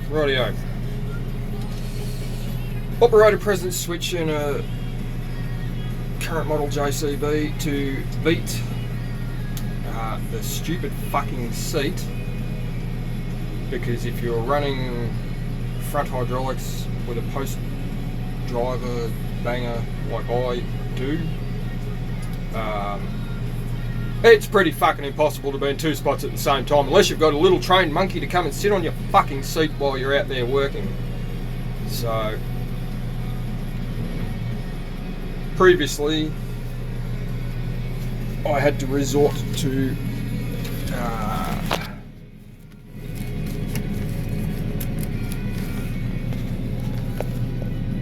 Rightio. Operator presence switch in a current model JCB to beat the stupid fucking seat, because if you're running front hydraulics with a post driver banger like I do, it's pretty fucking impossible to be in two spots at the same time unless you've got a little trained monkey to come and sit on your fucking seat while you're out there working. So previously I had to resort to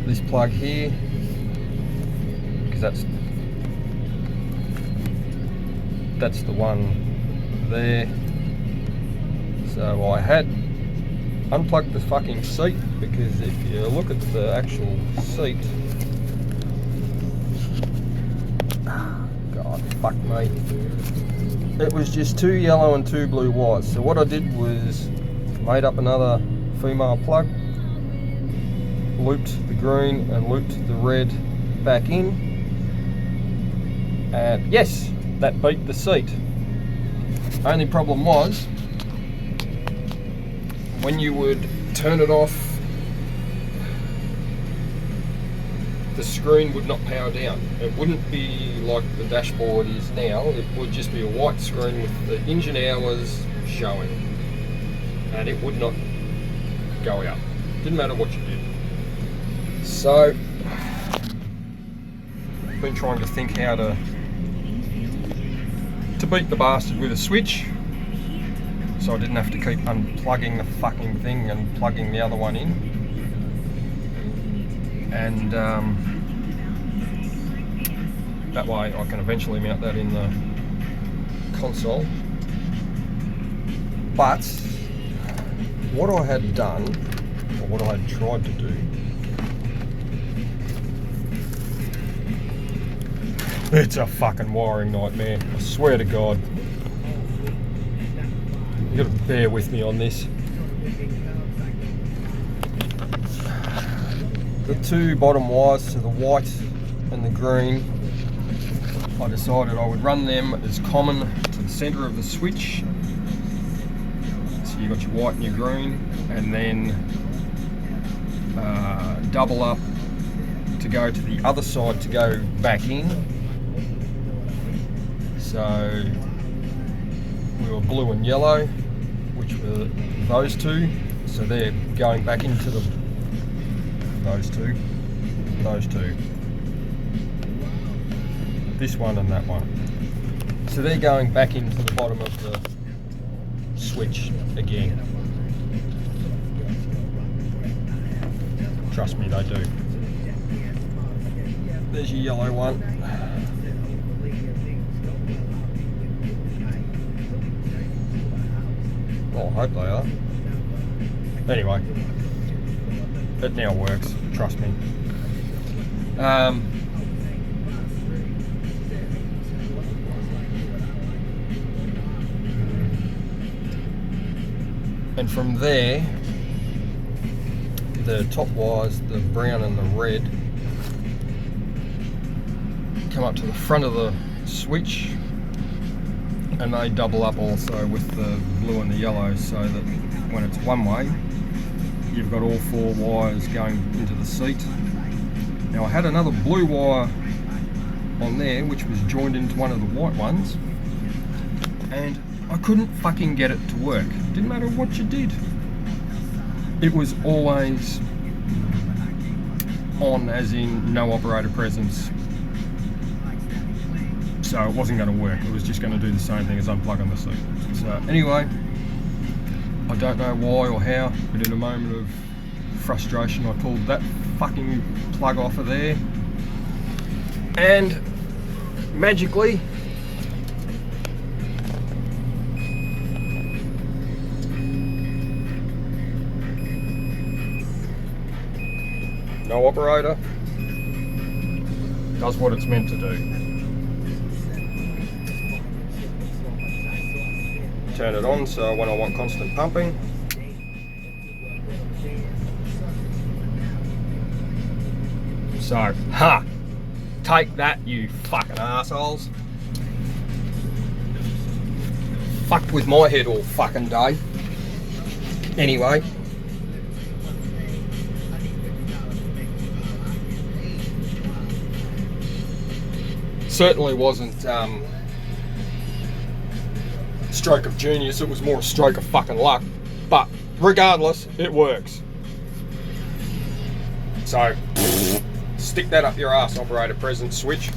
this plug here, because that's the one there. So I had unplugged the fucking seat, because if you look at the actual seat, God fuck me, it was just two yellow and two blue wires. So what I did was made up another female plug, looped the green and looped the red back in, and yes, that beat the seat. Only problem was, when you would turn it off, the screen would not power down. It wouldn't be like the dashboard is now. It would just be a white screen with the engine hours showing, and it would not go out. Didn't matter what you did. So I've been trying to think how to beat the bastard with a switch, so I didn't have to keep unplugging the fucking thing and plugging the other one in. And that way I can eventually mount that in the console. But what I had done, or what I had tried to do, it's a fucking wiring nightmare, I swear to God. You gotta bear with me on this. The two bottom wires, so the white and the green, I decided I would run them as common to the centre of the switch. So you got your white and your green, and then double up to go to the other side to go back in. So we were blue and yellow, which were those two. So they're going back into those two, this one and that one. So they're going back into the bottom of the switch again. Trust me, they do. There's your yellow one. Well, I hope they are. Anyway, it now works, trust me. And from there, the top wires, the brown and the red, come up to the front of the switch, and they double up also with the blue and the yellow, so that when it's one way, you've got all four wires going into the seat. Now I had another blue wire on there which was joined into one of the white ones, and I couldn't fucking get it to work. Didn't matter what you did. It was always on, as in no operator presence. So it wasn't going to work. It was just going to do the same thing as unplugging the seat. So anyway, I don't know why or how, but in a moment of frustration I pulled that fucking plug off of there, and magically no operator does what it's meant to do. Turn it on so when I want constant pumping, So, take that, you fucking assholes. Fucked with my head all fucking day. Anyway. Certainly wasn't stroke of genius, it was more a stroke of fucking luck. But regardless, it works. So, stick that up your ass, operator present switch.